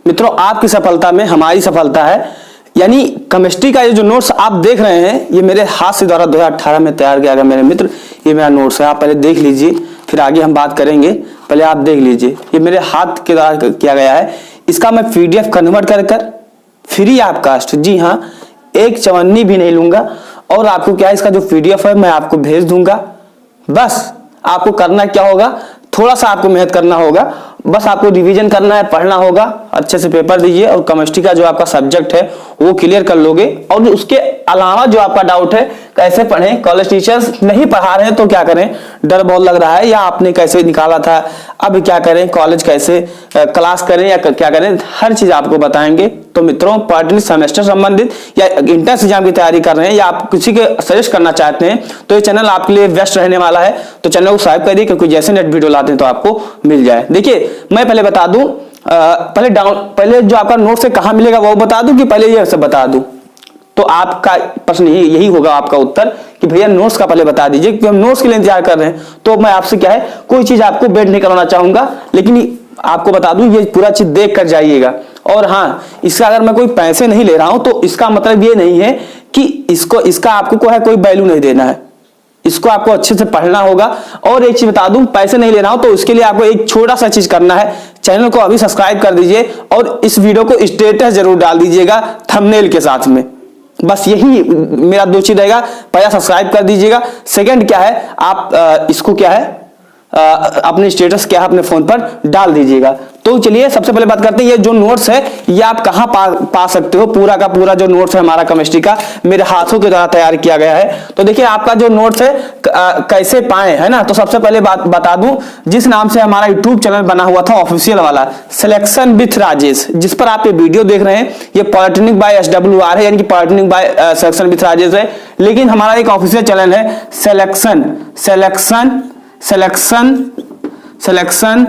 मित्रों, आपकी सफलता में हमारी सफलता है। यानी केमिस्ट्री का ये जो नोट्स आप देख रहे हैं, ये मेरे हाथ से द्वारा 2018 में तैयार किया गया मेरे मित्र। ये मेरा नोट्स है, आप पहले देख लीजिए, फिर आगे हम बात करेंगे। पहले आप देख लीजिए, ये मेरे हाथ के द्वारा किया गया है। इसका मैं PDF कन्वर्ट कर फ्री ऑफ कास्ट, जी हाँ, एक चवन्नी भी नहीं लूंगा। और आपको क्या है, इसका जो PDF है मैं आपको भेज दूंगा। बस आपको करना क्या होगा, थोड़ा सा आपको मेहनत करना होगा, बस आपको रिवीजन करना है, पढ़ना होगा, अच्छे से पेपर दीजिए और केमिस्ट्री का जो आपका सब्जेक्ट है वो क्लियर कर लोगे। और उसके अलावा जो आपका डाउट है, कैसे पढ़ें, कॉलेज टीचर्स नहीं पढ़ा रहे हैं तो क्या करें, डर बहुत लग रहा है, या आपने कैसे निकाला था, अब क्या करें, कॉलेज कैसे क्लास करें या क्या करें, हर चीज आपको बताएंगे। तो मित्रों, पॉलिटेक्निक सेमेस्टर संबंधित या इंट्रेंस एग्जाम की तैयारी कर रहे हैं या आप किसी के सजेस्ट करना चाहते हैं तो ये चैनल आपके लिए बेस्ट रहने वाला है। तो चैनल को सब्सक्राइब करिए, क्योंकि जैसे नेट वीडियो लाते हैं तो आपको मिल जाए। देखिए, मैं पहले बता दूं, पहले जो आपका नोट्स है कहां मिलेगा वो बता दूं कि पहले ये सब बता दूं? तो आपका प्रश्न यही होगा, आपका उत्तर कि भैया नोट्स का पहले बता दीजिए, क्योंकि हम नोट्स के लिए इंतजार कर रहे हैं। तो मैं आपसे क्या है, कोई चीज आपको बेट नहीं करवाना चाहूंगा, लेकिन आपको बता दूं ये पूरा चीज देख कर जाइएगा। और हाँ, इसका अगर मैं कोई पैसे नहीं ले रहा हूं तो इसका मतलब ये नहीं है कि इसका आपको कोई वैल्यू नहीं देना है। इसको आपको अच्छे से पढ़ना होगा। और एक चीज बता दूं, पैसे नहीं ले रहा हूं तो उसके लिए आपको एक छोटा सा चीज करना है, चैनल को अभी सब्सक्राइब कर दीजिए और इस वीडियो को स्टेटस जरूर डाल दीजिएगा थंबनेल के साथ में। बस यही मेरा 2 चीज रहेगा। पहला सब्सक्राइब कर दीजिएगा, सेकंड क्या है, आप इसको क्या है, अपने स्टेटस क्या है अपने फोन पर डाल दीजिएगा। तो चलिए सबसे पहले बात करते हैं, ये जो नोट्स है ये आप कहां पा सकते हो। पूरा का पूरा जो नोट्स है हमारा केमिस्ट्री का, मेरे हाथों के द्वारा तैयार किया गया है। तो देखिए, आपका जो नोट्स है कैसे पाए, है ना। तो सबसे पहले बात बता दूं, जिस नाम से हमारा यूट्यूब चैनल बना हुआ था ऑफिशियल वाला, सिलेक्शन विथ राजेश, जिस पर आप ये वीडियो देख रहे हैं, ये पॉलिटेक्निक बाय SWR है, यानी कि polytechnic by selection with Rajesh है। लेकिन हमारा एक ऑफिशियल चैनल है सिलेक्शन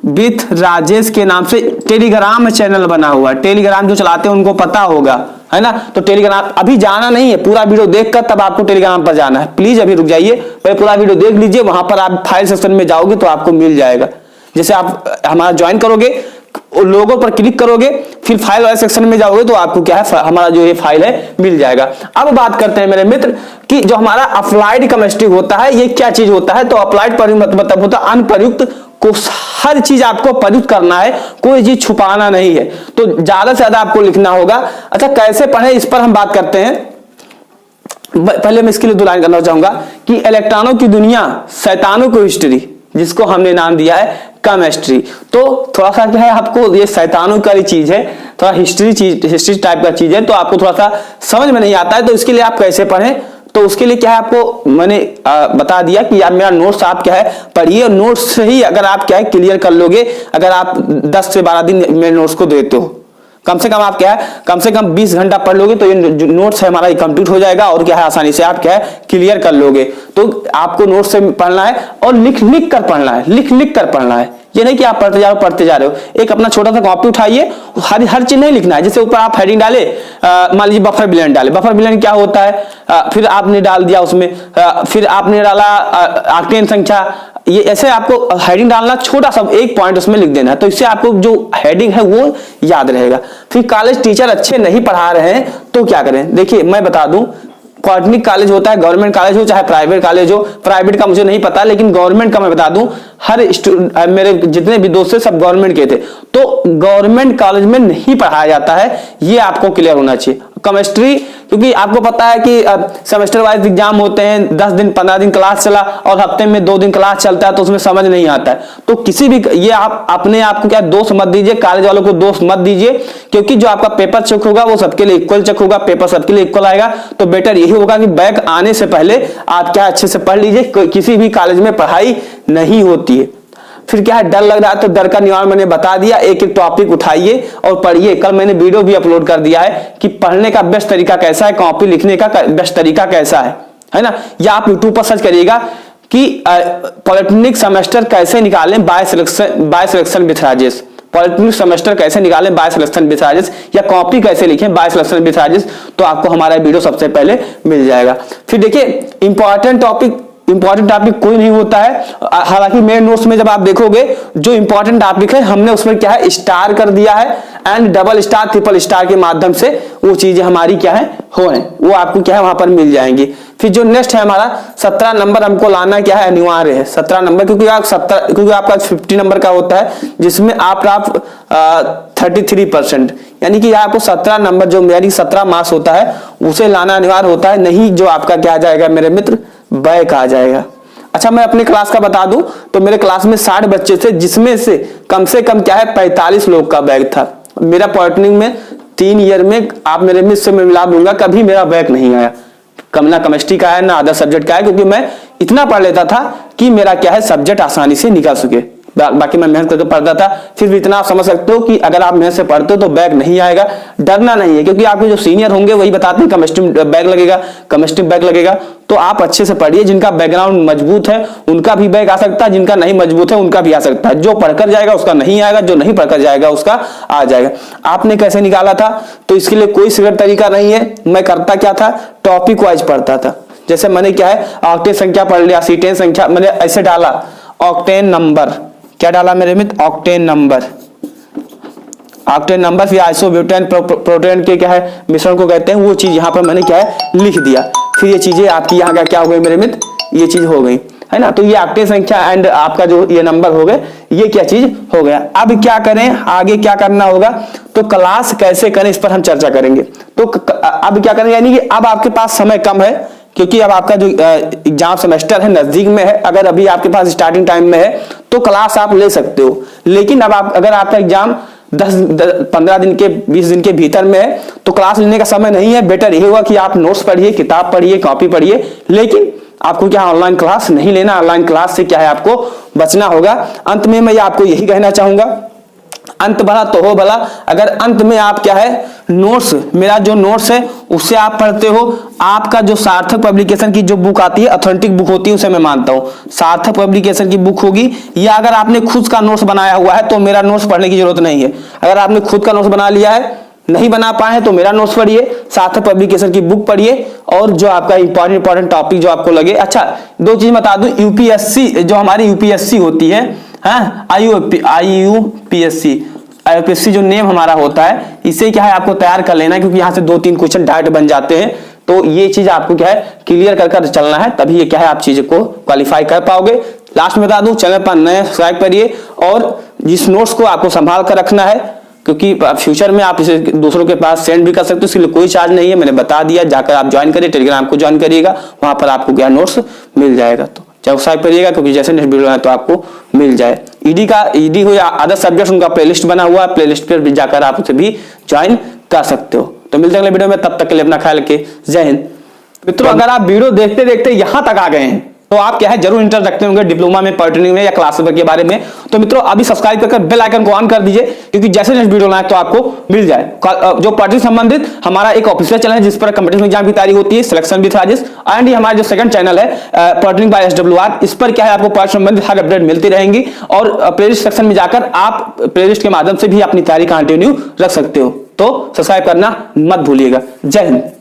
विथ राजेश के नाम से टेलीग्राम में चैनल बना हुआ है। टेलीग्राम जो चलाते हैं उनको पता होगा, है ना। तो टेलीग्राम अभी जाना नहीं है, पूरा वीडियो देखकर तब आपको टेलीग्राम पर जाना है। प्लीज अभी रुक जाइए, पहले पूरा वीडियो देख लीजिए, वहां पर आप फाइल सेक्शन में जाओगे तो आपको मिल जाएगा। जैसे आप हमारा ज्वाइन करोगे, लोगों पर क्लिक करोगे, फिर फाइल वाले सेक्शन में जाओगे तो आपको क्या है, हमारा जो ये फाइल है मिल जाएगा। अब बात करते हैं मेरे मित्र कि जो हमारा अप्लाइड केमिस्ट्री होता है ये क्या चीज होता है। तो अप्लाइड मतलब होता है अनप्रयुक्त को, हर चीज आपको प्रयुक्त करना है, कोई चीज छुपाना नहीं है। तो ज्यादा से ज्यादा आपको लिखना होगा। अच्छा, कैसे पढ़े इस पर हम बात करते हैं। पहले मैं इसके लिए 2 लाइन करना चाहूंगा कि इलेक्ट्रॉनों की दुनिया, शैतानों की हिस्ट्री, जिसको हमने नाम दिया है केमिस्ट्री। तो थोड़ा सा क्या है, आपको ये शैतानों की चीज है, थोड़ा हिस्ट्री टाइप का चीज है, तो आपको थोड़ा सा समझ में नहीं आता है। तो इसके लिए आप कैसे पढ़ें, तो उसके लिए क्या है, आपको मैंने बता दिया कि यार मेरा नोट्स आप क्या है पढ़िए, नोट्स से ही अगर आप क्या है क्लियर कर लोगे। अगर आप 10 से 12 दिन मेरे नोट्स को देते हो, कम से कम आप क्या है, कम से कम 20 घंटा पढ़ लोगे तो ये जो नोट्स है हमारा ये कंप्लीट हो जाएगा और क्या है, आसानी से आप क्या है क्लियर कर लोगे। तो आपको नोट्स से पढ़ना है और लिख कर पढ़ना है, लिख कर पढ़ना है। ये नहीं कि आप पढ़ते जा रहे हो। एक अपना छोटा सा कॉपी उठाइए, हर चीज नहीं लिखना है। जैसे ऊपर आप हेडिंग डाले, मान लीजिए बफर बिलियन डाले, बफर बिलियन क्या होता है, फिर आपने डाल दिया उसमें, फिर आपने डाला आक्टेन संख्या, ये ऐसे आपको हेडिंग डालना, छोटा सा एक पॉइंट उसमें लिख देना है। तो इससे आपको जो हेडिंग है वो याद रहेगा। फिर कॉलेज टीचर अच्छे नहीं पढ़ा रहे हैं तो क्या करें। देखिए, मैं बता दूं, पॉलिटेक्निक कॉलेज होता है, गवर्नमेंट कॉलेज हो चाहे प्राइवेट कॉलेज हो, प्राइवेट का मुझे नहीं पता, लेकिन गवर्नमेंट का मैं बता दूं, मेरे जितने भी दोस्त थे सब गवर्नमेंट के थे। तो गवर्नमेंट कॉलेज में नहीं पढ़ाया जाता है, ये आपको क्लियर होना चाहिए। केमिस्ट्री, क्योंकि आपको पता है कि सेमेस्टर वाइज एग्जाम होते हैं, 10 दिन 15 दिन क्लास चला और हफ्ते में 2 दिन क्लास चलता है, तो उसमें समझ नहीं आता है। तो किसी भी ये आप अपने आप को क्या दोष मत दीजिए, कॉलेज वालों को दोष मत दीजिए, क्योंकि जो आपका पेपर चेक होगा वो सबके लिए इक्वल चेक होगा, पेपर सबके लिए इक्वल आएगा। तो बेटर यही होगा कि बैक आने से पहले आप क्या अच्छे से पढ़ लीजिए। किसी भी कॉलेज में पढ़ाई नहीं होती है। फिर क्या है, डर लग रहा है तो डर का निवारण मैंने बता दिया, एक एक टॉपिक उठाइए और पढ़िए। कल मैंने वीडियो भी अपलोड कर दिया है कि पढ़ने का बेस्ट तरीका कैसा है, कॉपी लिखने का बेस्ट तरीका कैसा है ना। या आप यूट्यूब पर सर्च करिएगा कि पॉलिटेक्निक सेमेस्टर कैसे निकालें by selection with Rajesh, polytechnic semester कैसे निकालें बाय सिलेक्शन विथ राजेश, या कॉपी कैसे लिखें बाय सिलेक्शन विथ राजेश, तो आपको हमारा वीडियो सबसे पहले मिल जाएगा। फिर देखिए, इंपॉर्टेंट टॉपिक इंपॉर्टेंट टॉपिक कोई नहीं होता है। हालांकि मेरे नोट्स में जब आप देखोगे जो इंपॉर्टेंट टॉपिक है हमने उसमें क्या है स्टार कर दिया है and double star triple star के माध्यम से वो चीजें हमारी क्या है वो आपको क्या है वहां पर मिल जाएंगी। फिर जो नेक्स्ट है हमारा 17 नंबर हमको लाना क्या है अनिवार्य है 17 नंबर, क्योंकि आपका 50 नंबर का होता है जिसमें आप 33%, यानी कि आपको 17 नंबर जो मेरी 17 मार्क्स होता है उसे लाना अनिवार्य होता है, नहीं जो आपका क्या आ जाएगा मेरे मित्र बैक आ जाएगा। अच्छा मैं अपनी क्लास का बता दूं तो मेरे क्लास में 60 बच्चे थे जिसमें से कम क्या है 45 लोग का बैक था। मेरा पॉलिटेक्निक में 3 ईयर में आप मेरे मिस से मैं मिला दूंगा कभी मेरा बैक नहीं आया, ना केमिस्ट्री का है ना अदर सब्जेक्ट का है, क्योंकि मैं इतना पढ़ लेता था कि मेरा क्या है सब्जेक्ट आसानी से निकल सके। बाकी मैं मेहनत करके पढ़ता था। फिर भी इतना आप समझ सकते हो कि अगर आप मेहनत से पढ़ते हो तो बैक नहीं आएगा, डरना नहीं है, क्योंकि आपके जो सीनियर होंगे वही बताते हैं केमिस्ट्री में बैक लगेगा, केमिस्ट्री में बैक लगेगा। तो आप अच्छे से पढ़िए, जिनका बैकग्राउंड मजबूत है उनका भी बैक आ सकता है, जिनका नहीं मजबूत है उनका भी आ सकता है। जो पढ़कर जाएगा उसका नहीं आएगा, जो नहीं पढ़कर जाएगा उसका आ जाएगा। आपने कैसे निकाला था तो इसके लिए कोई सीक्रेट तरीका नहीं है। मैं करता क्या था टॉपिक वाइज पढ़ता था। जैसे मैंने क्या है ऑक्टेन संख्या पढ़ लिया, सीटेन संख्या मैंने ऐसे डाला, ऑक्टेन नंबर क्या डाला मेरे मित्र ऑक्टेन नंबर, फिर आइसोब्यूटेन प्रोटेन के क्या है मिश्रण को कहते हैं, वो चीज यहाँ पर मैंने क्या है लिख दिया। फिर ये चीजें आपकी यहाँ का क्या हो गई मेरे मित्र, ये चीज हो गई है ना। तो ये ऑक्टेन संख्या एंड आपका जो ये नंबर हो गए, ये क्या चीज हो गया। अब क्या करें आगे क्या करना होगा तो क्लास कैसे करें इस पर हम चर्चा करेंगे। तो अब क्या करें, यानी कि अब आपके पास समय कम है, क्योंकि अब आपका जो एग्जाम सेमेस्टर है नजदीक में है। अगर अभी आपके पास स्टार्टिंग टाइम में है तो क्लास आप ले सकते हो, लेकिन अब आप अगर आपका एग्जाम 15 दिन के 20 दिन के भीतर में है तो क्लास लेने का समय नहीं है। बेटर यही होगा कि आप नोट्स पढ़िए, किताब पढ़िए, कॉपी पढ़िए, लेकिन आपको क्या ऑनलाइन क्लास नहीं लेना। ऑनलाइन क्लास से क्या है आपको बचना होगा। अंत में मैं आपको यही कहना चाहूंगा, अंत भला तो हो भला। अगर अंत में आप क्या है नोट्स, मेरा जो नोट्स है उससे आप पढ़ते हो, आपका जो सार्थक पब्लिकेशन की जो बुक आती है ऑथेंटिक बुक होती है उसे मैं मानता हूं सार्थक पब्लिकेशन की बुक होगी, या अगर आपने खुद का नोट्स बनाया हुआ है तो मेरा नोट्स पढ़ने की जरूरत नहीं है। अगर आपने खुद का नोट्स बना लिया है, नहीं बना पाए तो मेरा नोट्स पढ़िए, सार्थक पब्लिकेशन की बुक पढ़िए, और जो आपका इंपॉर्टेंट टॉपिक जो आपको लगे। अच्छा 2 चीज बता दूं, यूपीएससी जो हमारी यूपीएससी होती है, आईयूपीएससी जो नेम हमारा होता है, इसे क्या है आपको तैयार कर लेना है, क्योंकि यहाँ से 2-3 क्वेश्चन डायरेक्ट बन जाते हैं। तो ये चीज आपको क्या है क्लियर कर चलना है, तभी ये क्या है आप चीज को क्वालिफाई कर पाओगे। लास्ट में बता दूं चैनल पर नए सब्सक्राइब करिए, और जिस नोट्स को आपको संभाल कर रखना है, क्योंकि फ्यूचर में आप इसे दूसरों के पास सेंड भी कर सकते हो, इसके लिए कोई चार्ज नहीं है। मैंने बता दिया, जाकर आप ज्वाइन करिए, टेलीग्राम को ज्वाइन करिएगा, वहां पर आपको क्या नोट्स मिल जाएगा। तो सब्सक्राइब करिएगा, क्योंकि जैसे नेक्स्ट वीडियो है तो आपको मिल जाए। ईडी हो या अदर सब्जेक्ट उनका प्लेलिस्ट बना हुआ है, प्लेलिस्ट पर भी जाकर आप उसे भी ज्वाइन कर सकते हो। तो मिलते हैं अगले वीडियो में, तब तक के लिए अपना ख्याल रखिए। जय हिंद। मित्रों अगर आप वीडियो देखते देखते यहां तक आ गए हैं तो आप क्या है जरूर इंटरेस्ट रखते होंगे डिप्लोमा में, पॉलिटेक्निक में या क्लास के बारे में, तो मित्रों अभी सब्सक्राइब कर बेल आइकन को ऑन कर दीजिए, क्योंकि जैसे नेक्स्ट वीडियो लाए तो आपको मिल जाए। जो पॉलिटिक्स संबंधित हमारा एक ऑफिशियल चैनल है जिस पर कंपटीशन एग्जाम की तैयारी होती है, सिलेक्शन विद राजेश, एंड ये हमारा जो सेकंड चैनल है पॉलिटेक्निक बाय SWR, इस पर क्या है आपको पॉलिटिक्स संबंधित हर अपडेट मिलती रहेंगी, और प्लेलिस्ट सेक्शन में जाकर आप प्लेलिस्ट के माध्यम से भी अपनी तैयारी कंटिन्यू रख सकते हो। तो सब्सक्राइब करना मत भूलिएगा। जय हिंद।